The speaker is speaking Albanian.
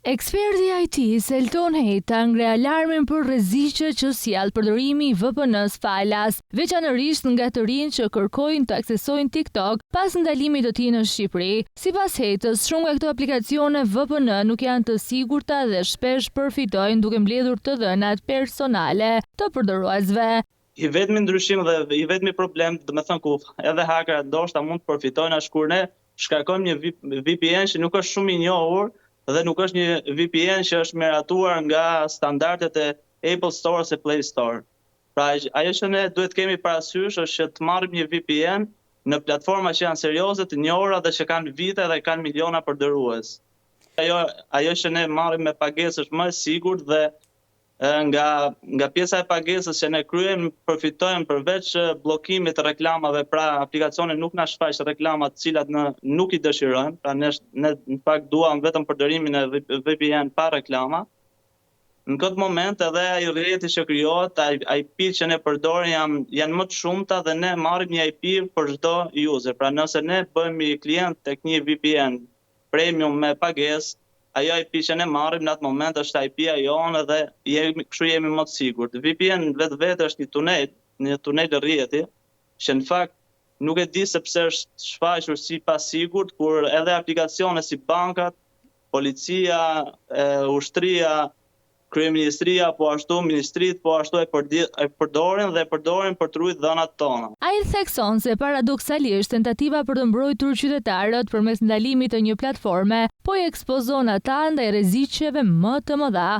Eksperti IT Selton Heta ngre alarmin për rreziqe që sjell përdorimi i VPN-s falas, veçanërisht nga të rinj që kërkojnë të aksesojnë TikTok pas ndalimit të tij në Shqipëri. Sipas Hetës, shumë nga këto aplikacione VPN nuk janë të sigurta dhe shpesh përfitojnë duke mbledhur të dhënat personale të përdoruesve. I vetmi ndryshim dhe i vetmi problem, domethënë ku edhe hakerat ndoshta mund të përfitojnë është kur ne shkarkojmë një VPN që nuk është shumë i njohur dhe nuk është një VPN që është miratuar nga standardet e Apple Store ose Play Store. Pra ajo që ne duhet kemi parasysh është që të marrim një VPN në platforma që janë serioze, të njohura dhe që kanë vite dhe kanë miliona përdorrues. Ajo që ne marrim me pagesë është më e sigurt dhe nga pjesa e pagesës që ne kryejmë përfitojmë përveç bllokimit të reklamave, pra aplikacioni nuk na shfaq reklama të cilat nuk i dëshirojmë, pra ne në fakt duam vetëm përdorimin e VPN pa reklama. Në këtë moment edhe ai rrjeti që krijohet, IP që ne përdorim janë më të shumta dhe ne marrim një IP për çdo user. Pra nëse ne bëhemi klient tek një VPN premium me pagesë, ajo IP që ne marrim në atë moment është IP-a jonë dhe kështu jemi më të sigurt. VPN vetë është një tunel rrjeti që në fakt nuk e di se pse është shfaqur si pasigurt, kur edhe aplikacione si bankat, policia, ushtria, kryeministria, po ashtu ministrit, po ashtu e përdorin për të ruajtur dhënat tona. Ai thekson se paradoksalisht tentativa për të mbrojtur qytetarët përmes ndalimit të një platforme po i ekspozon ata ndaj rreziqeve më të mëdha.